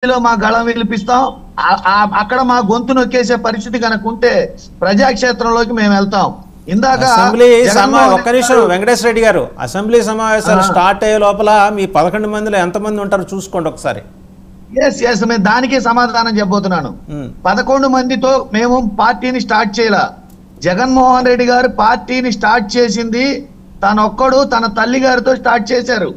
అసెంబ్లీలో మా గళం వినిపిస్తాం. అక్కడ మా గొంతు నొక్కేసే పరిస్థితి కనుక ఉంటే ప్రజాక్షేత్రంలోకి మేము వెళ్తాం. ఇందాక ఒక్క నిమిషం వెంకటేశ్వర రెడ్డి గారు, అసెంబ్లీ సమావేశాలు స్టార్ట్ అయ్యే లోపల మీ 11 మందిలో ఎంతమంది ఉంటారు చూసుకోండి ఒకసారి. ఎస్ మేము దానికే సమాధానం చెప్పబోతున్నాను. 11 మందితో మేము పార్టీని స్టార్ట్ చేయాల. జగన్మోహన్ రెడ్డి గారు పార్టీని స్టార్ట్ చేసింది తనొక్కడు తన తల్లి గారితో స్టార్ట్ చేశారు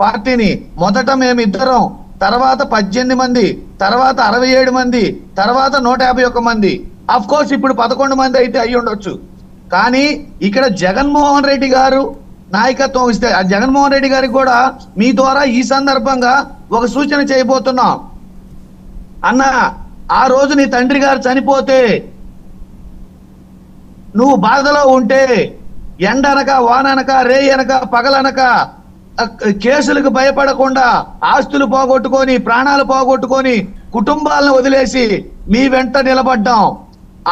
పార్టీని. మొదట మేమిద్దరం, తర్వాత 18 మంది, తర్వాత 67 మంది, తర్వాత 151 మంది. అఫ్ కోర్స్ ఇప్పుడు 11 మంది అయితే అయ్యి ఉండొచ్చు. కానీ ఇక్కడ జగన్మోహన్ రెడ్డి గారు నాయకత్వం ఇస్తే జగన్మోహన్ రెడ్డి గారికి కూడా మీ ద్వారా ఈ సందర్భంగా ఒక సూచన చేయబోతున్నాం. అన్న, ఆ రోజు నీ తండ్రి గారు చనిపోతే నువ్వు బాధలో ఉంటే ఎండనక వాననక రేయనక పగలనక కేసులకు భయపడకుండా ఆస్తులు పోగొట్టుకొని ప్రాణాలు పోగొట్టుకొని కుటుంబాలను వదిలేసి మీ వెంట నిలబడ్డాం.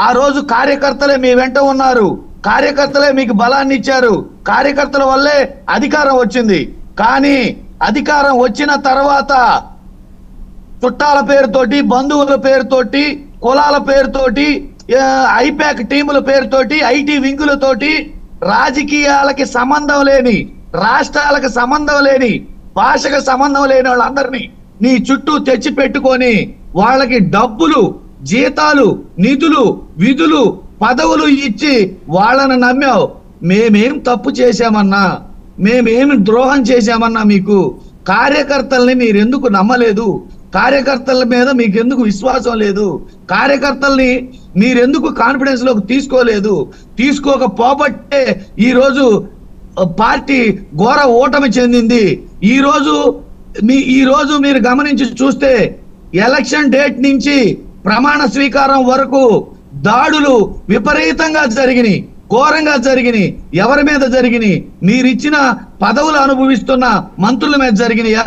ఆ రోజు కార్యకర్తలే మీ వెంట ఉన్నారు, కార్యకర్తలే మీకు బలాన్ని ఇచ్చారు, కార్యకర్తల వల్లే అధికారం వచ్చింది. కానీ అధికారం వచ్చిన తర్వాత చుట్టాల పేరుతోటి, బంధువుల పేరుతోటి, కులాల పేరుతోటి, ఐపాక్ టీముల పేరుతోటి, ఐటీ వింగులతోటి, రాజకీయాలకి సంబంధం లేని, రాష్ట్రాలకు సంబంధం లేని, భాషకు సంబంధం లేని వాళ్ళందరినీ నీ చుట్టూ తెచ్చి పెట్టుకొని వాళ్ళకి డబ్బులు, జీతాలు, నిధులు, విధులు, పదవులు ఇచ్చి వాళ్ళని నమ్మావు. మేమేం తప్పు చేశామన్నా, మేమేమి ద్రోహం చేశామన్నా మీకు? కార్యకర్తల్ని మీరెందుకు నమ్మలేదు? కార్యకర్తల మీద మీకెందుకు విశ్వాసం లేదు? కార్యకర్తల్ని మీరెందుకు కాన్ఫిడెన్స్ లోకి తీసుకోలేదు? తీసుకోకపోబట్టే ఈరోజు పార్టీ ఘోర ఓటమి చెందింది. ఈ రోజు మీరు గమనించి చూస్తే ఎలక్షన్ డేట్ నుంచి ప్రమాణ స్వీకారం వరకు దాడులు విపరీతంగా జరిగినాయి, ఘోరంగా జరిగినాయి. ఎవరి మీద జరిగినాయి? మీరిచ్చిన పదవులు అనుభవిస్తున్న మంత్రుల మీద జరిగినాయా?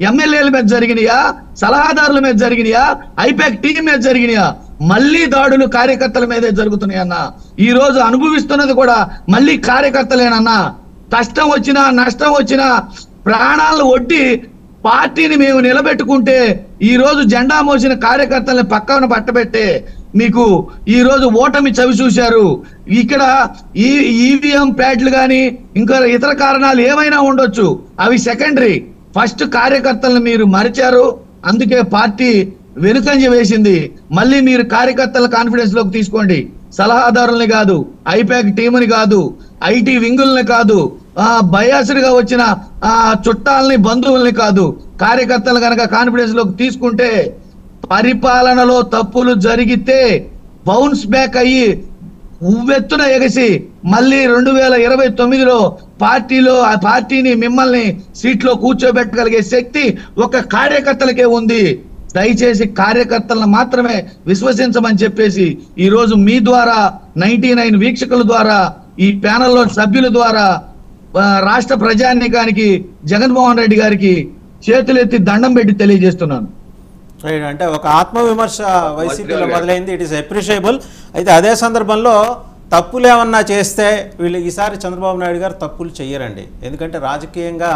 ఎమ్మెల్యేల మీద జరిగినాయా? సలహాదారుల మీద జరిగినాయా? ఐపాక్ టీం మీద జరిగినాయా? మళ్ళీ దాడులు కార్యకర్తల మీదే జరుగుతున్నాయి అన్న. ఈ రోజు అనుభవిస్తున్నది కూడా మళ్ళీ కార్యకర్తలేనన్నా. కష్టం వచ్చినా నష్టం వచ్చినా ప్రాణాలను ఒడ్డి పార్టీని మేము నిలబెట్టుకుంటే ఈ రోజు జెండా మోసిన కార్యకర్తల్ని పక్కన పట్టబెట్టే మీకు ఈ రోజు ఓటమి చవి చూశారు. ఇక్కడ ఈవీఎం ప్యాడ్లు కానీ ఇంకా ఇతర కారణాలు ఏమైనా ఉండొచ్చు, అవి సెకండరీ. ఫస్ట్ కార్యకర్తలను మీరు మరిచారు, అందుకే పార్టీ వెనుకంజ వేసింది. మళ్ళీ మీరు కార్యకర్తల కాన్ఫిడెన్స్ లోకి తీసుకోండి. సలహాదారుల్ని కాదు, ఐపాక్ టీముని కాదు, ఐటీ వింగుల్ని కాదు, బయాస్డ్ గా వచ్చిన చుట్టాలని, బంధువుల్ని కాదు, కార్యకర్తలు కనుక కాన్ఫిడెన్స్ లోకి తీసుకుంటే పరిపాలనలో తప్పులు జరిగితే బౌన్స్ బ్యాక్ అయ్యి ఉవ్వెత్తున ఎగసి మళ్ళీ 2029లో పార్టీని మిమ్మల్ని సీట్లో కూర్చోబెట్టగలిగే శక్తి ఒక కార్యకర్తలకే ఉంది. దయచేసి కార్యకర్తలను మాత్రమే విశ్వసించమని చెప్పేసి ఈ రోజు మీ ద్వారా 99 వీక్షకుల ద్వారా, ఈ ప్యానెల్లో సభ్యుల ద్వారా రాష్ట్ర ప్రజానీకానికి జగన్మోహన్ రెడ్డి గారికి చేతులెత్తి దండం పెట్టి తెలియజేస్తున్నాను. అంటే ఒక ఆత్మవిమర్శ వైసీపీలో మొదలైంది. It is appreciable. అయితే అదే సందర్భంలో తప్పులు ఏమన్నా చేస్తే వీళ్ళు ఈసారి చంద్రబాబు నాయుడు గారు తప్పులు చెయ్యరండి. ఎందుకంటే రాజకీయంగా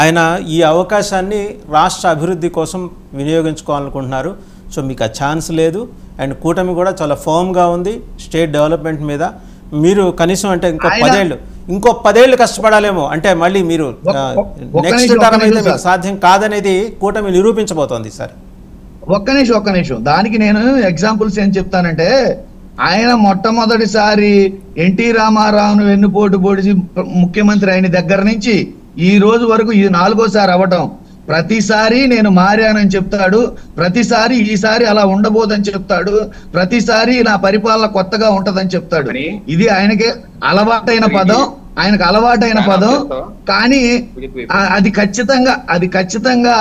ఆయన ఈ అవకాశాన్ని రాష్ట్ర అభివృద్ధి కోసం వినియోగించుకోవాలనుకుంటున్నారు. సో మీకు ఆ ఛాన్స్ లేదు. అండ్ కూటమి కూడా చాలా ఫర్మ్గా ఉంది స్టేట్ డెవలప్మెంట్ మీద. మీరు కనీసం అంటే ఇంకో 10 ఏళ్ళు కష్టపడాలేమో. అంటే మళ్ళీ మీరు నెక్స్ట్ టర్మ్ అయితే మీకు సాధ్యం కాదనేది కూటమి నిరూపించబోతోంది సార్. ఒక్క నిమిషం దానికి నేను ఎగ్జాంపుల్స్ ఏం చెప్తానంటే, ఆయన మొట్టమొదటిసారి ఎన్టీ రామారావును వెన్నుపోటు పొడిచి ముఖ్యమంత్రి అయిన దగ్గర నుంచి ఈ రోజు వరకు ఇది 4వ అవ్వటం. ప్రతిసారి నేను మారానని చెప్తాడు, ప్రతిసారి ఈసారి అలా ఉండబోదని చెప్తాడు, ప్రతిసారి నా పరిపాలన కొత్తగా ఉంటదని చెప్తాడు. ఇది ఆయనకి అలవాటైన పదం. కానీ అది ఖచ్చితంగా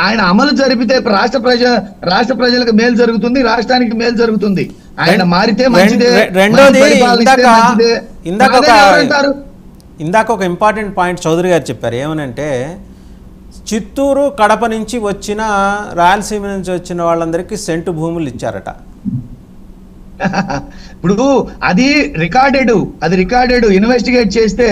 ఆయన అమలు జరిపితే రాష్ట్ర ప్రజలకు మేలు జరుగుతుంది, రాష్ట్రానికి మేలు జరుగుతుంది. ఆయన మారితే మంచిదే. ఇందాక ఒక ఇంపార్టెంట్ పాయింట్ చౌదరి గారు చెప్పారు. ఏమనంటే చిత్తూరు, కడప నుంచి వచ్చిన, రాయలసీమ నుంచి వచ్చిన వాళ్ళందరికీ సెంటు భూములు ఇచ్చారట. ఇప్పుడు అది రికార్డెడ్ ఇన్వెస్టిగేట్ చేస్తే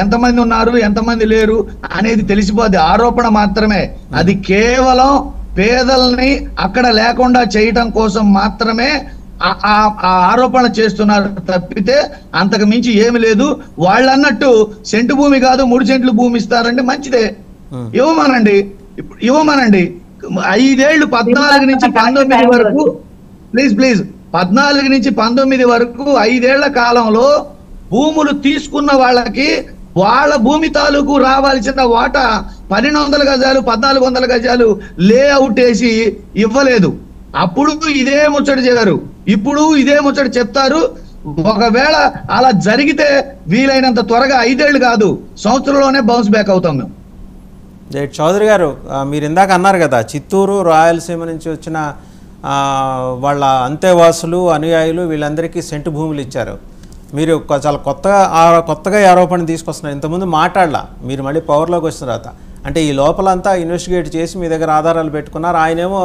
ఎంతమంది ఉన్నారు ఎంతమంది లేరు అనేది తెలిసిపోద్ది. ఆరోపణ మాత్రమే. అది కేవలం పేదల్ని అక్కడ లేకుండా చేయటం కోసం మాత్రమే ఆ ఆరోపణ చేస్తున్నారు తప్పితే అంతకు మించి ఏమి లేదు. వాళ్ళు అన్నట్టు సెంటు భూమి కాదు 3 సెంట్లు భూమి ఇస్తారంటే మంచిదే, ఇవ్వమనండి. ఇవ్వమనండి. 5 ఏళ్ళు 14 నుంచి 19 వరకు ప్లీజ్ 14 నుంచి 19 వరకు 5 ఏళ్ల కాలంలో భూములు తీసుకున్న వాళ్ళకి వాళ్ళ భూమి తాలూకు రావాల్సిన వాటా 1200 గజాలు 1400 గజాలు లేఅవుట్ వేసి ఇవ్వలేదు. అప్పుడు ఇదే ముచ్చట చేశారు, ఇప్పుడు ఇదే ముచ్చట చెప్తారు. ఒకవేళ అలా జరిగితే వీలైనంత త్వరగా 5 ఏళ్ళు కాదు, సంవత్సరంలోనే బౌన్స్ బ్యాక్ అవుతాం మేము. చౌదరి గారు, మీరు ఇందాక అన్నారు కదా చిత్తూరు రాయలసీమ నుంచి వచ్చిన వాళ్ళ అంతేవాసులు అనుయాయులు వీళ్ళందరికీ సెంటు భూములు ఇచ్చారు. మీరు చాలా కొత్తగా ఆరోపణ తీసుకొస్తున్నారు. ఇంతకుముందు మాట్లాడలా, మీరు మళ్ళీ పవర్లోకి వచ్చిన తర్వాత అంటే ఈ లోపలంతా ఇన్వెస్టిగేట్ చేసి మీ దగ్గర ఆధారాలు పెట్టుకున్నారు. ఆయనేమో